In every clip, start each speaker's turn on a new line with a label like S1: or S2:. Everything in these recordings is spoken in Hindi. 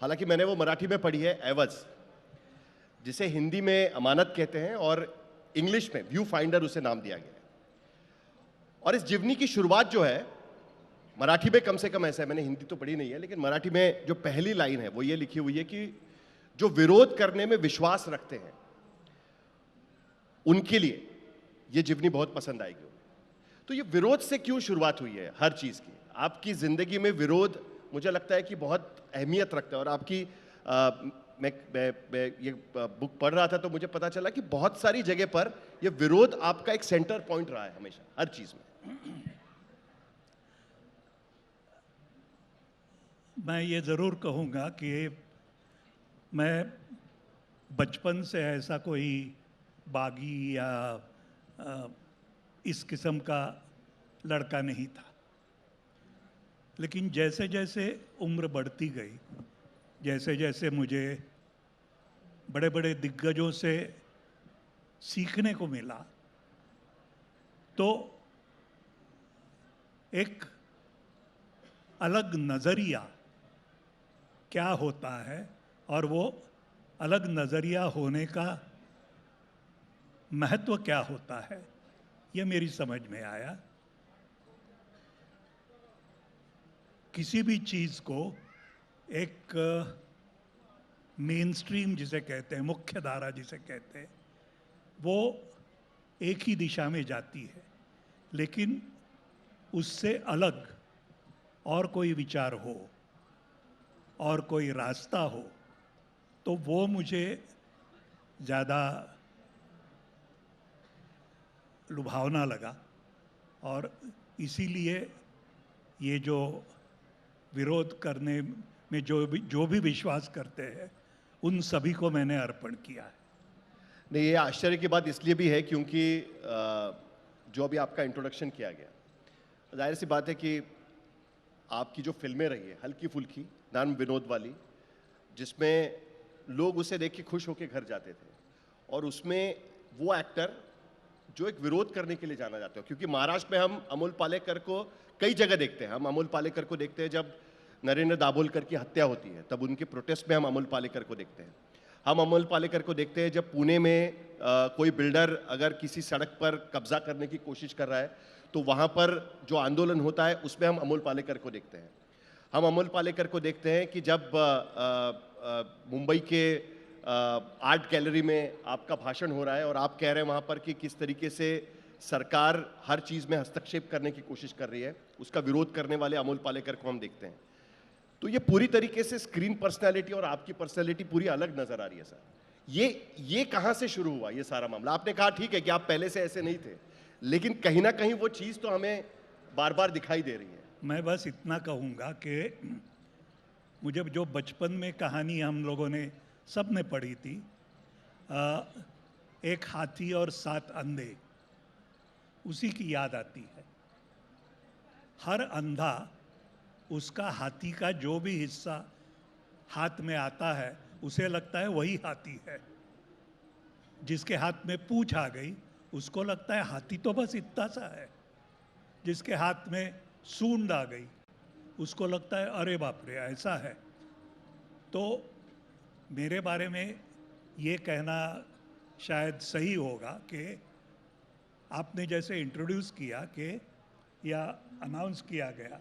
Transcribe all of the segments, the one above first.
S1: हालांकि मैंने वो मराठी में पढ़ी है, एवज, जिसे हिंदी में अमानत कहते हैं और इंग्लिश में व्यू फाइंडर उसे नाम दिया गया है। और इस जीवनी की शुरुआत जो है, मराठी में कम से कम ऐसा है, मैंने हिंदी तो पढ़ी नहीं है, लेकिन मराठी में जो पहली लाइन है वो ये लिखी हुई है कि जो विरोध करने में विश्वास रखते हैं उनके लिए ये जीवनी बहुत पसंद आएगी। तो ये विरोध से क्यों शुरुआत हुई है हर चीज की? आपकी जिंदगी में विरोध मुझे लगता है कि बहुत अहमियत रखता है, और आपकी मैं ये बुक पढ़ रहा था तो मुझे पता चला कि बहुत सारी जगह पर ये विरोध आपका एक सेंटर पॉइंट रहा है हमेशा, हर चीज में।
S2: मैं ये ज़रूर कहूँगा कि मैं बचपन से ऐसा कोई बागी या इस किस्म का लड़का नहीं था, लेकिन जैसे जैसे उम्र बढ़ती गई, जैसे जैसे मुझे बड़े बड़े दिग्गजों से सीखने को मिला, तो एक अलग नज़रिया क्या होता है और वो अलग नज़रिया होने का महत्व क्या होता है, ये मेरी समझ में आया। किसी भी चीज़ को एक मेन स्ट्रीम जिसे कहते हैं, मुख्य धारा जिसे कहते हैं, वो एक ही दिशा में जाती है, लेकिन उससे अलग और कोई विचार हो और कोई रास्ता हो तो वो मुझे ज़्यादा लुभावना लगा। और इसीलिए ये जो विरोध करने में जो भी विश्वास करते हैं उन सभी को मैंने अर्पण किया है।
S1: नहीं, ये आश्चर्य की बात इसलिए भी है क्योंकि जो अभी आपका इंट्रोडक्शन किया गया, जाहिर सी बात है कि आपकी जो फिल्में रही है हल्की फुल्की नाम विनोद वाली, जिसमें लोग उसे देख के खुश होकर घर जाते थे, और उसमें वो एक्टर जो एक विरोध करने के लिए जाना जाता है, क्योंकि महाराष्ट्र में हम अमोल पालेकर को कई जगह देखते हैं। हम अमोल पालेकर को देखते हैं जब नरेंद्र दाभोलकर की हत्या होती है, तब उनके प्रोटेस्ट में हम अमोल पालेकर को देखते हैं। हम अमोल पालेकर को देखते हैं जब पुणे में कोई बिल्डर अगर किसी सड़क पर कब्जा करने की कोशिश कर रहा है तो वहाँ पर जो आंदोलन होता है उसमें हम अमोल पालेकर को देखते हैं। हम अमोल पालेकर को देखते हैं कि जब मुंबई के आर्ट गैलरी में आपका भाषण हो रहा है और आप कह रहे हैं वहाँ पर कि किस तरीके से सरकार हर चीज़ में हस्तक्षेप करने की कोशिश कर रही है, उसका विरोध करने वाले अमोल पालेकर को हम देखते हैं। तो ये पूरी तरीके से स्क्रीन पर्सनैलिटी और आपकी पर्सनैलिटी पूरी अलग नजर आ रही है सर। ये कहाँ से शुरू हुआ ये सारा मामला? आपने कहा ठीक है कि आप पहले से ऐसे नहीं थे, लेकिन कहीं ना कहीं वो चीज़ तो हमें बार बार दिखाई दे रही है।
S2: मैं बस इतना कहूँगा कि मुझे जो बचपन में कहानी हम लोगों ने सब ने पढ़ी थी, एक हाथी और 7 अंधे, उसी की याद आती है। हर अंधा उसका हाथी का जो भी हिस्सा हाथ में आता है उसे लगता है वही हाथी है। जिसके हाथ में पूंछ आ गई उसको लगता है हाथी तो बस इतना सा है। जिसके हाथ में सूंड आ गई उसको लगता है अरे बाप रे ऐसा है। तो मेरे बारे में ये कहना शायद सही होगा कि आपने जैसे इंट्रोड्यूस किया कि या अनाउंस किया गया,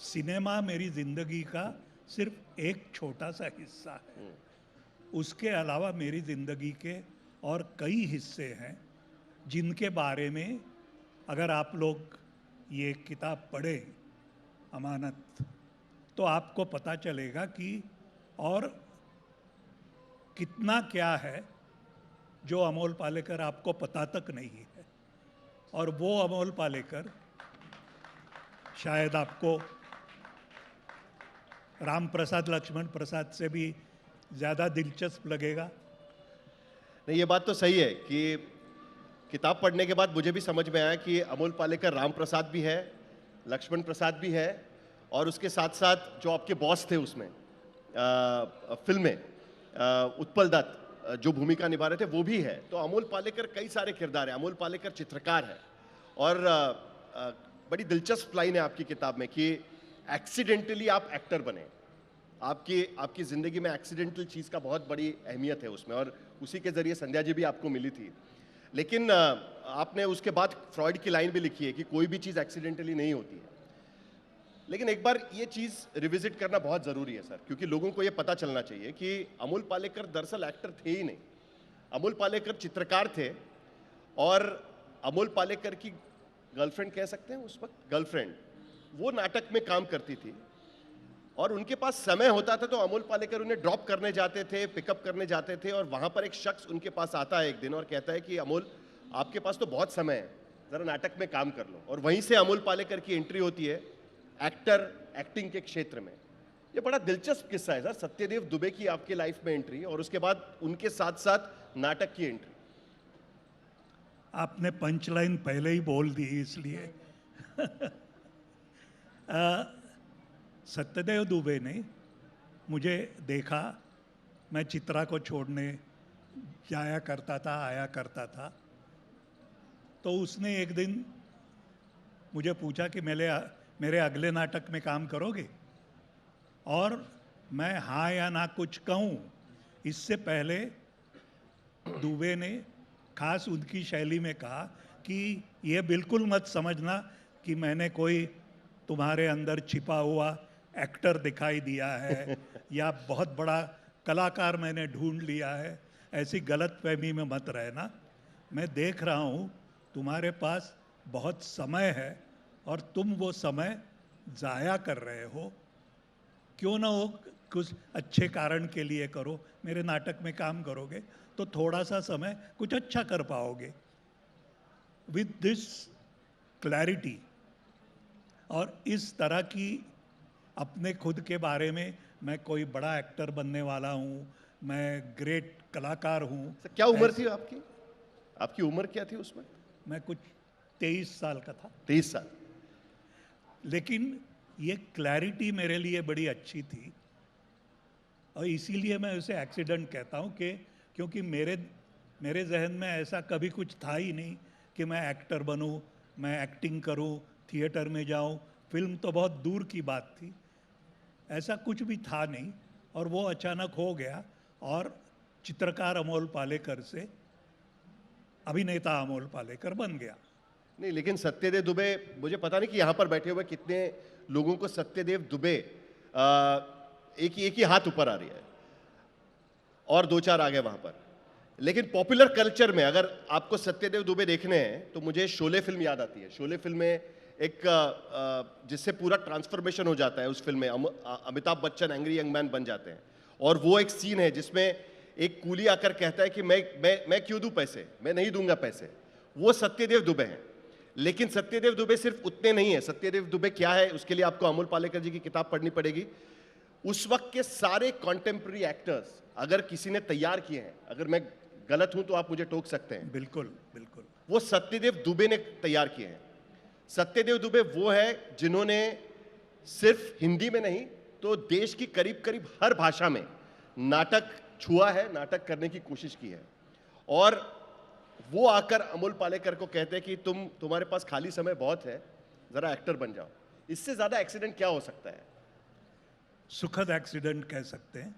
S2: सिनेमा मेरी ज़िंदगी का सिर्फ एक छोटा सा हिस्सा है। उसके अलावा मेरी ज़िंदगी के और कई हिस्से हैं जिनके बारे में अगर आप लोग ये किताब पढ़ें अमानत, तो आपको पता चलेगा कि और कितना क्या है जो अमोल पालेकर आपको पता तक नहीं है। और वो अमोल पालेकर शायद आपको राम प्रसाद लक्ष्मण प्रसाद से भी ज़्यादा दिलचस्प लगेगा।
S1: नहीं, ये बात तो सही है कि किताब पढ़ने के बाद मुझे भी समझ में आया कि अमोल पालेकर राम प्रसाद भी है, लक्ष्मण प्रसाद भी है, और उसके साथ साथ जो आपके बॉस थे उसमें फिल्म में उत्पल दत्त जो भूमिका निभा रहे थे वो भी है। तो अमोल पालेकर कई सारे किरदार है। अमोल पालेकर चित्रकार है, और बड़ी दिलचस्प लाइन है आपकी किताब में कि एक्सीडेंटली आप एक्टर बने। आपकी आपकी ज़िंदगी में एक्सीडेंटल चीज़ का बहुत बड़ी अहमियत है उसमें, और उसी के ज़रिए संध्या जी भी आपको मिली थी। लेकिन आपने उसके बाद फ्रॉइड की लाइन भी लिखी है कि कोई भी चीज़ एक्सीडेंटली नहीं होती है। लेकिन एक बार ये चीज़ रिविजिट करना बहुत ज़रूरी है सर, क्योंकि लोगों को ये पता चलना चाहिए कि अमोल पालेकर दरअसल एक्टर थे ही नहीं। अमोल पालेकर चित्रकार थे, और अमोल पालेकर की गर्लफ्रेंड कह सकते हैं उस वक्त, गर्लफ्रेंड वो नाटक में काम करती थी, और उनके पास समय होता था तो अमोल पालेकर उन्हें ड्रॉप करने जाते थे, पिकअप करने जाते थे, और वहां पर एक शख्स उनके पास आता है एक दिन और कहता है कि अमोल, आपके पास तो बहुत समय है, जरा नाटक में काम कर लो। और वहीं से अमोल पालेकर की एंट्री होती है एक्टिंग के क्षेत्र में। ये बड़ा दिलचस्प किस्सा है सर, सत्यदेव दुबे की आपके लाइफ में एंट्री, और उसके बाद उनके साथ साथ नाटक की एंट्री।
S2: आपने पंचलाइन पहले ही बोल दी इसलिए सत्यदेव दुबे ने मुझे देखा, मैं चित्रा को छोड़ने जाया करता था, आया करता था, तो उसने एक दिन मुझे पूछा कि मेरे अगले नाटक में काम करोगे, और मैं हाँ या ना कुछ कहूँ इससे पहले दुबे ने खास उनकी शैली में कहा कि ये बिल्कुल मत समझना कि मैंने कोई तुम्हारे अंदर छिपा हुआ एक्टर दिखाई दिया है या बहुत बड़ा कलाकार मैंने ढूंढ लिया है, ऐसी गलतफहमी में मत रहना। मैं देख रहा हूँ तुम्हारे पास बहुत समय है और तुम वो समय ज़ाया कर रहे हो, क्यों ना हो कुछ अच्छे कारण के लिए करो, मेरे नाटक में काम करोगे तो थोड़ा सा समय कुछ अच्छा कर पाओगे। विद दिस क्लैरिटी और इस तरह की अपने खुद के बारे में, मैं कोई बड़ा एक्टर बनने वाला हूँ, मैं ग्रेट कलाकार हूँ।
S1: क्या उम्र थी आपकी? आपकी उम्र क्या थी उसमें?
S2: मैं कुछ 23 साल का था।
S1: 23 साल।
S2: लेकिन ये क्लैरिटी मेरे लिए बड़ी अच्छी थी, और इसीलिए मैं उसे एक्सीडेंट कहता हूँ कि क्योंकि मेरे जहन में ऐसा कभी कुछ था ही नहीं कि मैं एक्टर बनूँ, मैं एक्टिंग करूँ, थिएटर में जाऊँ, फिल्म तो बहुत दूर की बात थी, ऐसा कुछ भी था नहीं। और वो अचानक हो गया, और चित्रकार अमोल पालेकर से अभिनेता अमोल पालेकर बन गया।
S1: नहीं, लेकिन सत्यदेव दुबे, मुझे पता नहीं कि यहाँ पर बैठे हुए कितने लोगों को सत्यदेव दुबे एक ही हाथ ऊपर आ रही है, और दो चार आ गए वहाँ पर। लेकिन पॉपुलर कल्चर में अगर आपको सत्यदेव दुबे देखने हैं तो मुझे शोले फिल्म याद आती है। शोले फिल्म में एक जिससे पूरा ट्रांसफॉर्मेशन हो जाता है, उस फिल्म में Amitabh Bachchan angry young man बन जाते हैं, और वो एक सीन है जिसमें एक कूली आकर कहता है कि मैं क्यों दूं पैसे, मैं नहीं दूंगा पैसे। वो सत्यदेव दुबे हैं। लेकिन सत्यदेव दुबे सिर्फ उतने नहीं है। सत्यदेव दुबे क्या है, उसके लिए आपको अमोल पालेकर जी की किताब पढ़नी पड़ेगी। उस वक्त के सारे कॉन्टेम्प्रेरी एक्टर्स अगर किसी ने तैयार किए हैं, अगर मैं गलत हूं तो आप मुझे टोक सकते हैं,
S2: बिल्कुल बिल्कुल,
S1: वो सत्यदेव दुबे ने तैयार किए हैं। सत्यदेव दुबे वो है जिन्होंने सिर्फ हिंदी में नहीं तो देश की करीब करीब हर भाषा में नाटक छुआ है, नाटक करने की कोशिश की है। और वो आकर अमोल पालेकर को कहते हैं कि तुम्हारे पास खाली समय बहुत है, जरा एक्टर बन जाओ। इससे ज्यादा एक्सीडेंट क्या हो सकता है?
S2: सुखद एक्सीडेंट कह सकते हैं।